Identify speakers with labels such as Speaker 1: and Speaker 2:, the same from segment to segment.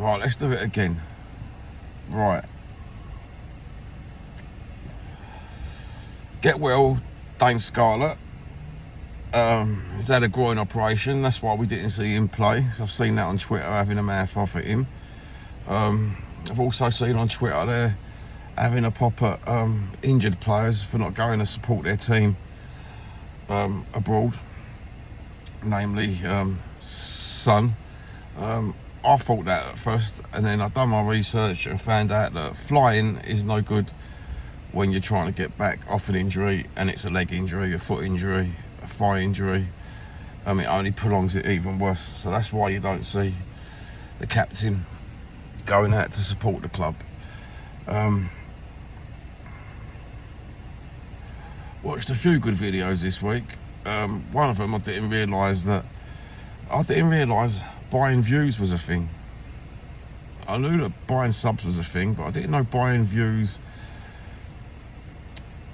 Speaker 1: Right, let's do it again. Right. Get well, Dane Scarlett. He's had a groin operation. That's why we didn't see him play. So I've seen that on Twitter, having a mouth off at him. I've also seen on Twitter they're having a pop at injured players for not going to support their team abroad, namely Son. I thought that at first, and then I've done my research and found out that flying is no good when you're trying to get back off an injury, and it's a leg injury, a foot injury, a thigh injury. It only prolongs it even worse. So that's why you don't see the captain going out to support the club. Watched a few good videos this week. One of them I didn't realise buying views was a thing. I knew that buying subs was a thing, but I didn't know buying views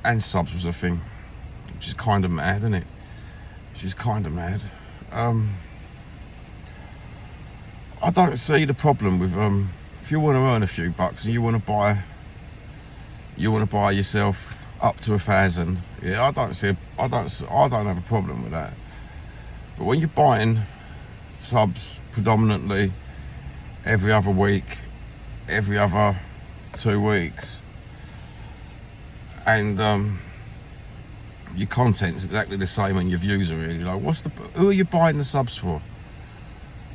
Speaker 1: and subs was a thing, which is kind of mad, isn't it? Which is kind of mad. I don't see the problem with if you want to earn a few bucks and you want to buy yourself up to 1,000. Yeah, I don't have a problem with that. But when you're buying subs predominantly every other week, every other 2 weeks, and your content's exactly the same and your views are really low, who are you buying the subs for?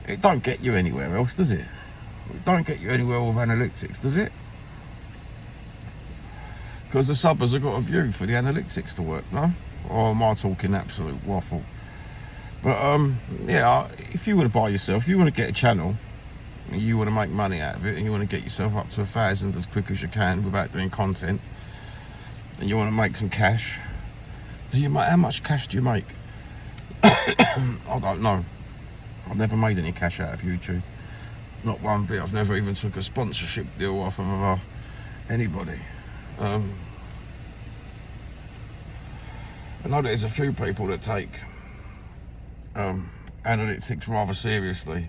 Speaker 1: It don't get you anywhere else, does it? It don't get you anywhere with analytics, does it? Because the subbers have got a view for the analytics to work, no? Or am I talking absolute waffle? But yeah, if you want to buy yourself, if you want to get a channel, and you want to make money out of it, and you want to get yourself up to 1,000 as quick as you can without doing content, and you want to make some cash, how much cash do you make? I don't know. I've never made any cash out of YouTube. Not one bit. I've never even took a sponsorship deal off of anybody. I know there's a few people that take analytics rather seriously,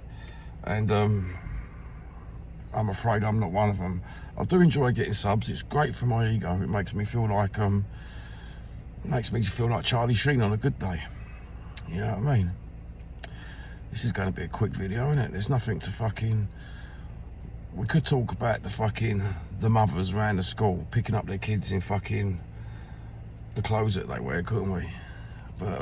Speaker 1: and I'm afraid I'm not one of them. I do enjoy getting subs. It's great for my ego. It makes me feel like Charlie Sheen on a good day. You know what I mean? This is going to be a quick video, isn't it? There's nothing to fucking... We could talk about the mothers around the school picking up their kids in fucking the clothes that they wear, couldn't we? But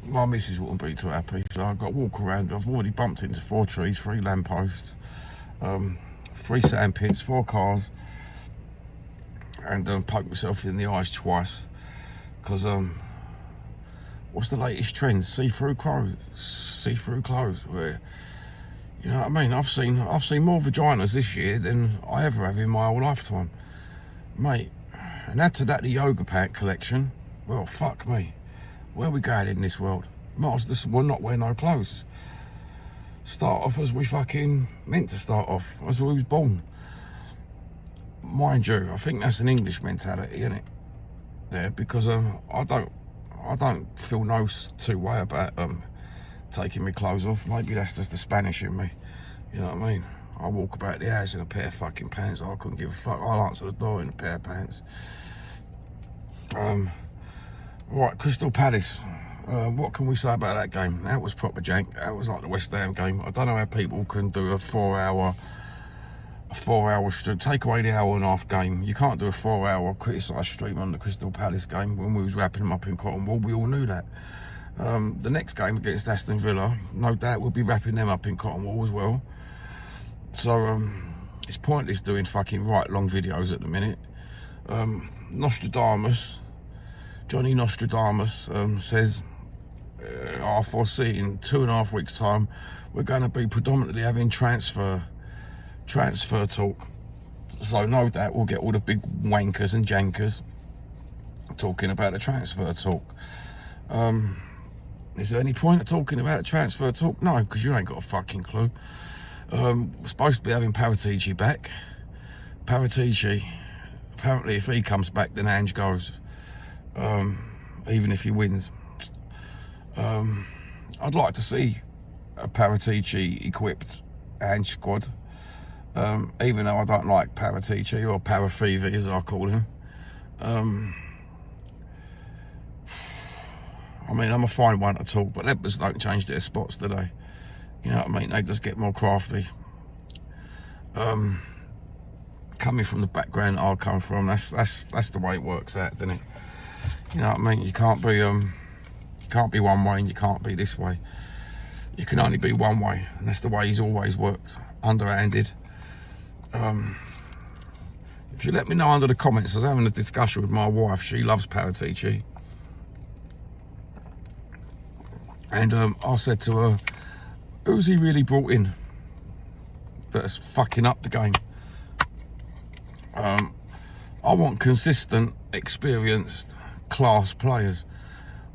Speaker 1: my missus wouldn't be too happy, so I've got to walk around. I've already bumped into 4 trees, 3 lampposts, 3 sandpits, 4 cars, and poked myself in the eyes twice, because what's the latest trend? See-through clothes. Where, you know what I mean? I've seen more vaginas this year than I ever have in my whole lifetime, mate. And add to that the yoga pant collection. Well, fuck me. Where are we going in this world? Might as well not wear no clothes. Start off as we fucking meant to start off, as we was born. Mind you, I think that's an English mentality, isn't it? There, because I don't feel no two way about taking my clothes off. Maybe that's just the Spanish in me. You know what I mean? I walk about the house in a pair of fucking pants. I couldn't give a fuck. I'll answer the door in a pair of pants. Right, Crystal Palace. What can we say about that game? That was proper jank. That was like the West Ham game. I don't know how people can do a 4 hour stream. Take away the hour and a half game. You can't do a 4 hour criticised stream on the Crystal Palace game when we was wrapping them up in cotton wool. We all knew that. The next game against Aston Villa, no doubt we'll be wrapping them up in cotton wool as well. So it's pointless doing fucking long videos at the minute. Johnny Nostradamus says, I foresee in 2.5 weeks' time we're going to be predominantly having transfer talk. So no doubt we'll get all the big wankers and jankers talking about the transfer talk. Is there any point of talking about the transfer talk? No, because you ain't got a fucking clue. We're supposed to be having Paratici back. Paratici, apparently if he comes back then Ange goes, even if he wins. I'd like to see a Paratici equipped hand squad, even though I don't like Paratici, or Parafivi as I call him. I mean, I'm a fine one to talk, but leopards don't change their spots, do they? You know what I mean? They just get more crafty. Coming from the background I come from, that's the way it works out, doesn't it? You know what I mean? You can't be one way and you can't be this way. You can only be one way, and that's the way he's always worked, underhanded. If you let me know under the comments, I was having a discussion with my wife. She loves Paratici, and I said to her, who's he really brought in that's fucking up the game? I want consistent, experienced, class players,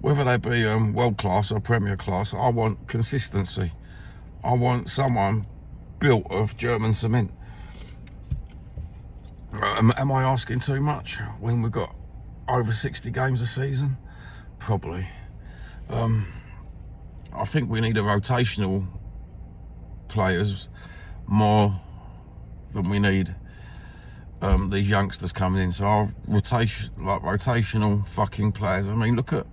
Speaker 1: whether they be world class or Premier class. I want consistency. I want someone built of German cement. Am I asking too much when we've got over 60 games a season? Probably. I think we need a rotational players more than we need these youngsters coming in. So our rotational fucking players. I mean, look at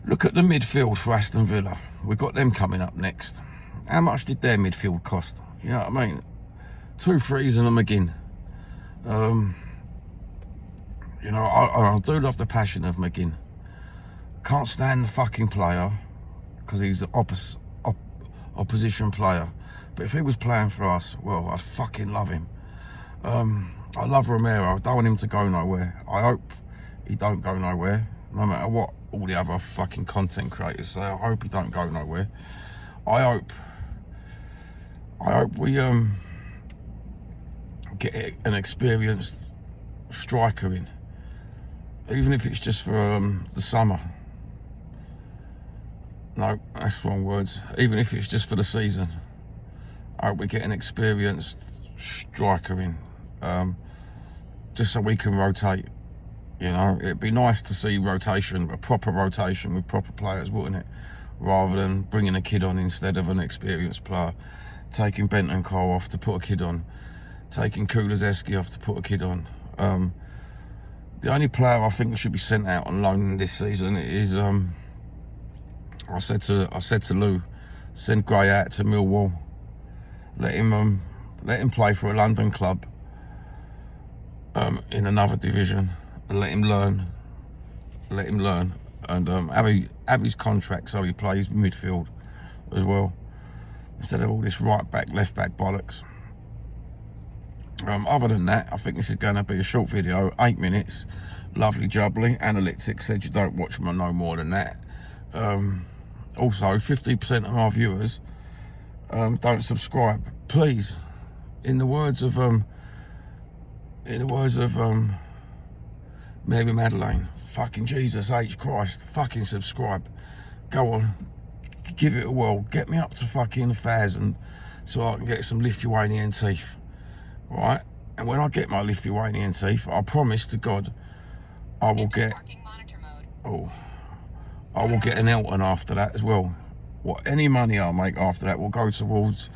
Speaker 1: the midfield for Aston Villa. We've got them coming up next. How much did their midfield cost? You know what I mean? 2 threes and a McGinn. You know, I do love the passion of McGinn. Can't stand the fucking player because he's an opposition player. But if he was playing for us, well, I fucking love him. I love Romero. I don't want him to go nowhere. I hope he don't go nowhere, no matter what all the other fucking content creators say. I hope he don't go nowhere. I hope we get an experienced striker in, even if it's just for the summer. No, that's wrong words. Even if it's just for the season, I hope we get an experienced striker in, just so we can rotate. You know, it'd be nice to see rotation, a proper rotation with proper players, wouldn't it? Rather than bringing a kid on instead of an experienced player, taking Bentancur off to put a kid on, taking Kulusevski off to put a kid on. The only player I think should be sent out on loan this season is I said to Lou, send Gray out to Millwall. Let him play for a London club in another division, and let him learn, and have his contract so he plays midfield as well, instead of all this right back, left back bollocks. Other than that, I think this is going to be a short video, 8 minutes, lovely jubbly. Analytics said you don't watch them no more than that. Also, 50% of our viewers don't subscribe. Please, in the words of Mary Madeleine, fucking Jesus H Christ, fucking subscribe. Go on, give it a whirl. Get me up to fucking 1,000 so I can get some Lithuanian teeth. Right? And when I get my Lithuanian teeth, I promise to God I will get I will get an Elton after that as well. Any money I make after that will go towards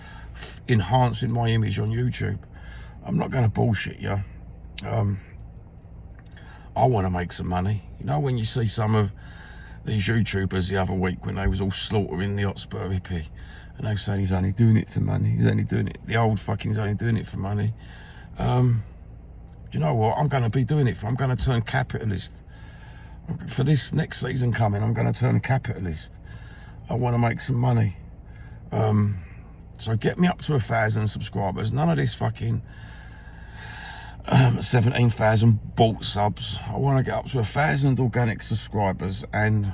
Speaker 1: enhancing my image on YouTube. I'm not going to bullshit you. I want to make some money. You know, when you see some of these YouTubers the other week when they was all slaughtering the Hotspur hippie, and they were saying he's only doing it for money, he's only doing it, the old fucking's only doing it for money. Do you know what? I'm going to be doing it I'm going to turn capitalist. For this next season coming, I'm going to turn capitalist. I want to make some money. So get me up to 1,000 subscribers. None of this fucking 17,000 bought subs. I want to get up to 1,000 organic subscribers, and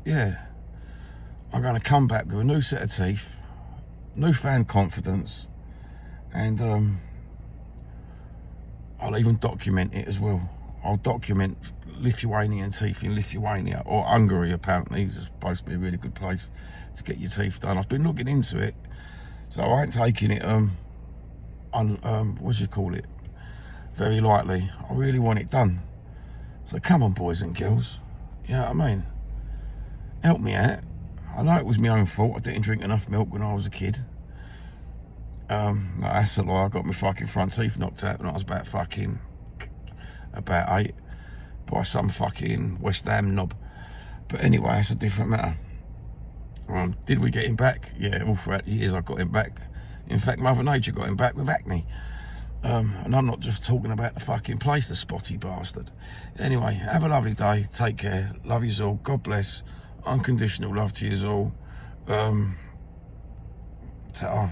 Speaker 1: yeah, I'm going to come back with a new set of teeth, new fan confidence, and I'll even document it as well. I'll document Lithuanian teeth in Lithuania, or Hungary. Apparently it's supposed to be a really good place to get your teeth done. I've been looking into it, so I ain't taking it what do you call it, very lightly. I really want it done. So come on, boys and girls, you know what I mean? help me out. I know it was my own fault. I didn't drink enough milk when I was a kid. No, that's a lie. I got my fucking front teeth knocked out when I was about 8 by some fucking West Ham knob. But anyway, it's a different matter. Did we get him back? Yeah, all throughout the years I got him back. In fact, Mother Nature got him back with acne. And I'm not just talking about the fucking place, the spotty bastard. Anyway, have a lovely day. Take care. Love yous all. God bless. Unconditional love to yous all. Ta-ta.